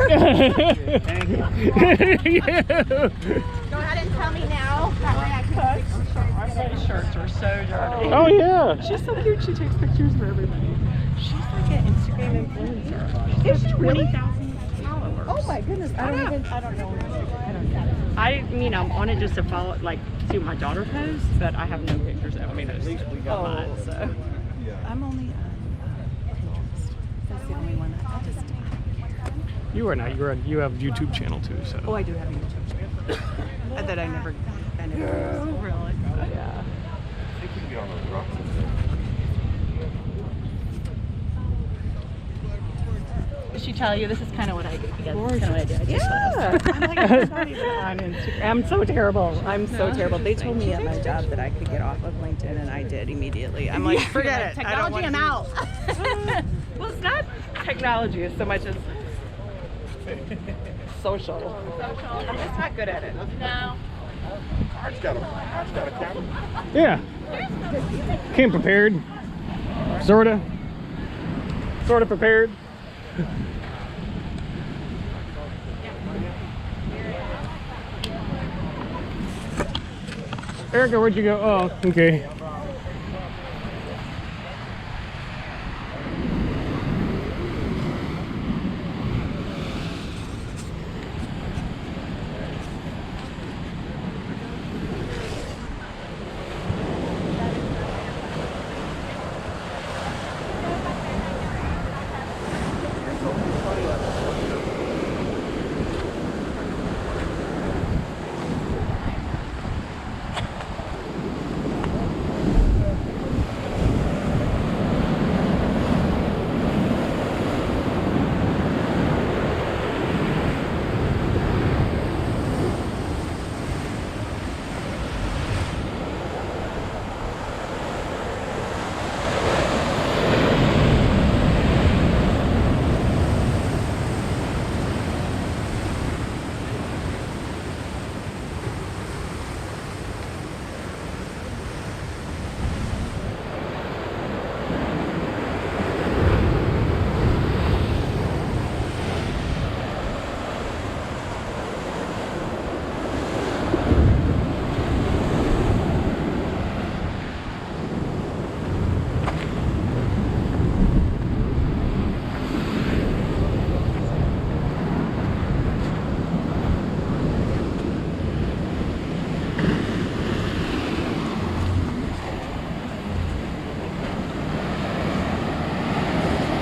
Thank you. Go ahead and tell me now. That way I can take Our face shirts are so dirty. Oh yeah. She's so cute. She takes pictures for everybody. She's like an Instagram influencer. Is she really? 20,000 followers. Oh my goodness. I don't know. I I'm on it just to follow, like, see what my daughter posts, but I have no pictures of me. At least we got mine, so. I'm only Pinterest. That's the only one I just. You are not. You have a YouTube channel too. So. Oh, I do have a YouTube channel. That I never used. Really? Yeah. Did she tell you this is kind of what I do? Yeah, this is kind of what I do. I just I'm like, I'm not even on Instagram. I'm so terrible. I'm so terrible. They told me at my job that I could get off of LinkedIn, and I did immediately. I'm like, forget it. Technology, I'm out. Well, it's not technology as so much as social. I'm just not good at it. No. Art's got a camera. Yeah. Came prepared. Sorta prepared. Erica, where'd you go? Oh, okay.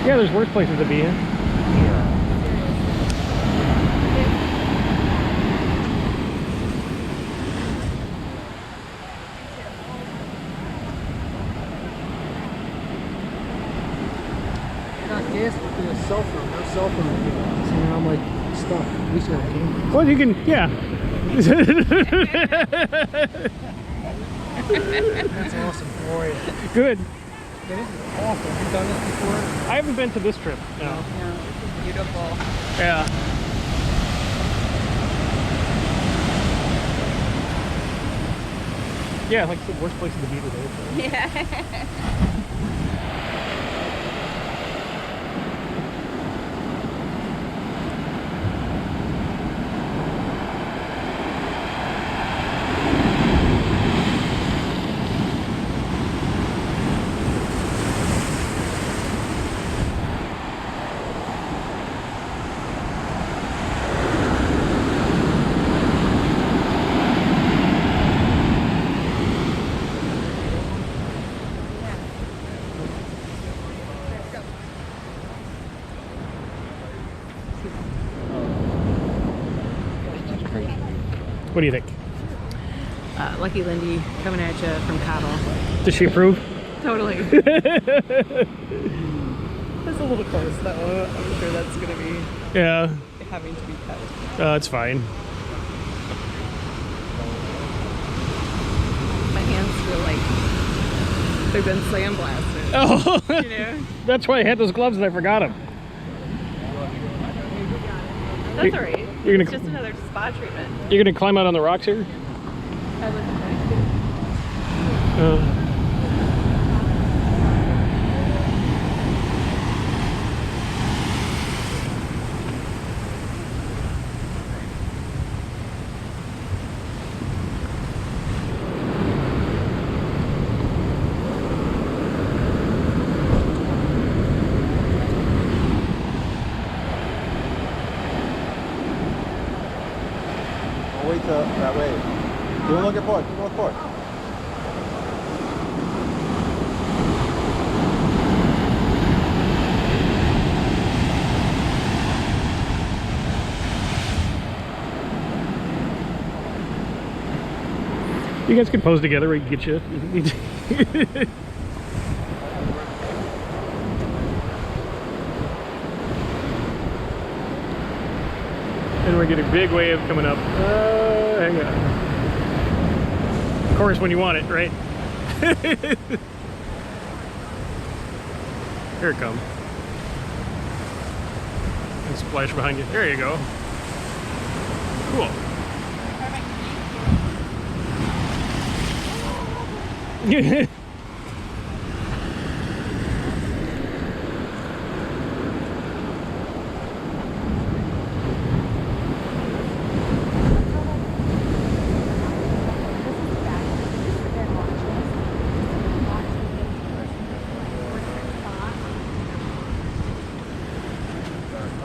Yeah, there's worse places to be in. Got gas with a cell phone, no cell phone. So now I'm like stuck. At least I got a camera. Well, you can, yeah. That's awesome, boy. Good. That is awful. Have you done this before? I haven't been to this trip. No. No, it's beautiful. Yeah. Yeah, like the worst places to be today. So. Yeah. What do you think? Lucky Lindy coming at you from Cabo. Does she approve? Totally. That's a little close though. I'm sure that's going to be Yeah. having to be cut. It's fine. My hands feel like they've been sandblasted. Oh, You know? that's why I had those gloves and I forgot them. That's alright. You're It's gonna- just another spa treatment. You're gonna climb out on the rocks here? I look at get bored. Keep going forward. You guys can pose together. We can get you. And we're getting a big wave coming up. Hang on. Of course, when you want it, right? Here it comes. And splash behind you. There you go. Cool. Oh,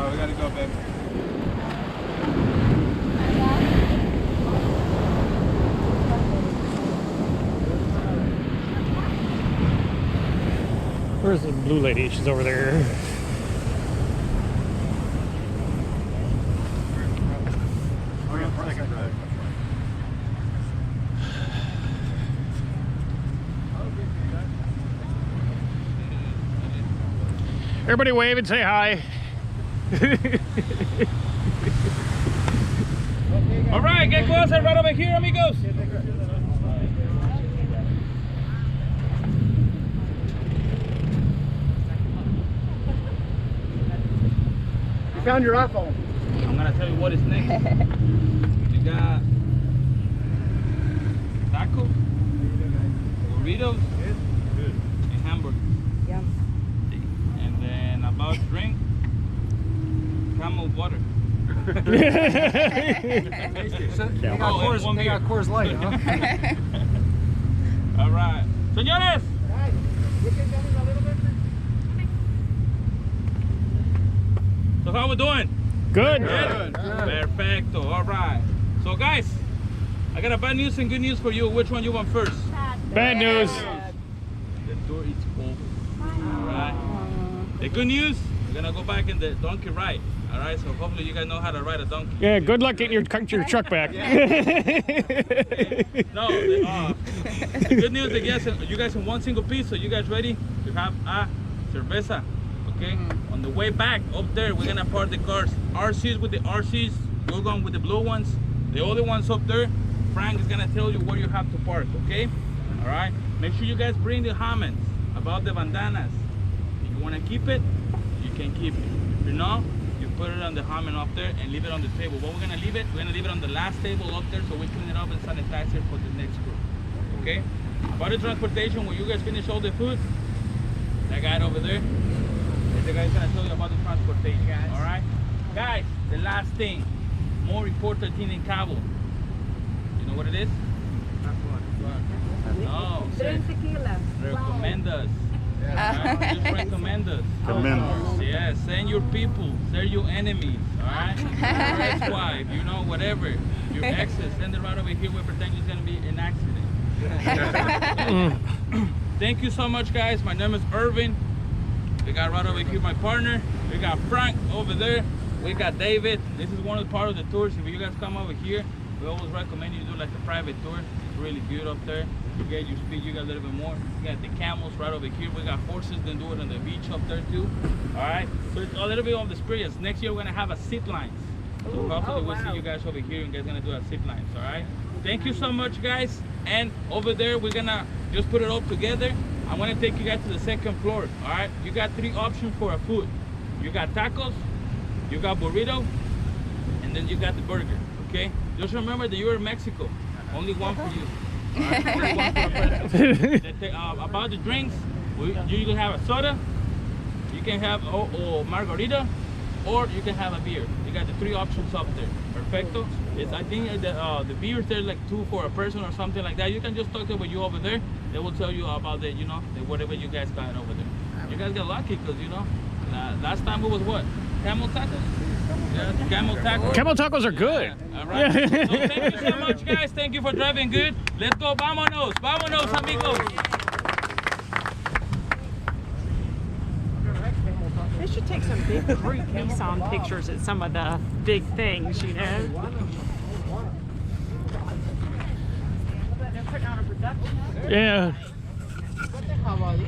we gotta go, babe. Where's the blue lady? She's over there. Everybody wave and say hi. All right, get closer right over here, amigos. You found your iPhone. I'm gonna tell you what is next. You got taco, burritos, and hamburger. Yum. And then about drink, camel water. They got Oh, and one beer. Coors Light, huh? All right, señores. So how we doing? Good. Good. Perfecto. All right. So guys, I got a bad news and good news for you. Which one you want first? Bad news. The tour is over. All right. The good news, we're gonna go back in the donkey ride. All right. So hopefully you guys know how to ride a donkey. Yeah, good luck getting your truck back. No. The good news is yes, you guys in one single piece. So you guys ready to have a cerveza? Okay. On the way back up there, we're gonna park the cars. RCs with the RCs. You're going with the blue ones. The other ones up there, Frank is gonna tell you where you have to park. Okay. All right. Make sure you guys bring the comments about the bandanas. If you wanna keep it, you can keep it. If you know, you put it on the helmet up there and leave it on the table. What we're gonna leave it? We're gonna leave it on the last table up there so we clean it up and sanitize it for the next group. Okay. About the transportation, when you guys finish all the food, that guy over there. The guy's gonna tell you about the transportation, guys. All right, guys. The last thing, more important thing in Cabo. You know what it is? No. Recommend us. Right? Just recommend us. Commend us. Yeah. Send your people. Send your enemies. All right. Your ex-wife. You know, whatever. Your exes. Send it right over here. We pretend it's gonna be an accident. Thank you so much, guys. My name is Irvin. We got right over here my partner. We got Frank over there. We got David. This is one of the part of the tours. If you guys come over here, we always recommend you do like a private tour. It's really good up there. You get your speed, you got a little bit more. We got the camels right over here. We got horses, then do it on the beach up there too. All right. So it's a little bit of the experience. Next year we're gonna have a zip lines. So hopefully we'll see you guys over here and guys gonna do a zip lines. All right. Thank you so much, guys. And over there we're gonna just put it all together. I want to take you guys to the second floor. All right, you got 3 options for a food. You got tacos, you got burrito, and then you got the burger. Okay, just remember that you're in Mexico. Only one for you. All right? Only one for a person. About the drinks, you can have a soda, you can have a margarita, or you can have a beer. You got the 3 options up there. Perfecto. It's, I think the beers there's like 2 for a person or something like that. You can just talk to you over there. They will tell you about the, you know, whatever you guys got over there. You guys got lucky because, you know, last time it was what? Camel tacos? Yeah, camel tacos. Camel tacos are good. All right. So thank you so much, guys. Thank you for driving good. Let's go. Vámonos. Vámonos, amigos. They should take some big group Nissan pictures at some of the big things, you know. They're putting on a production. Yeah. How about you?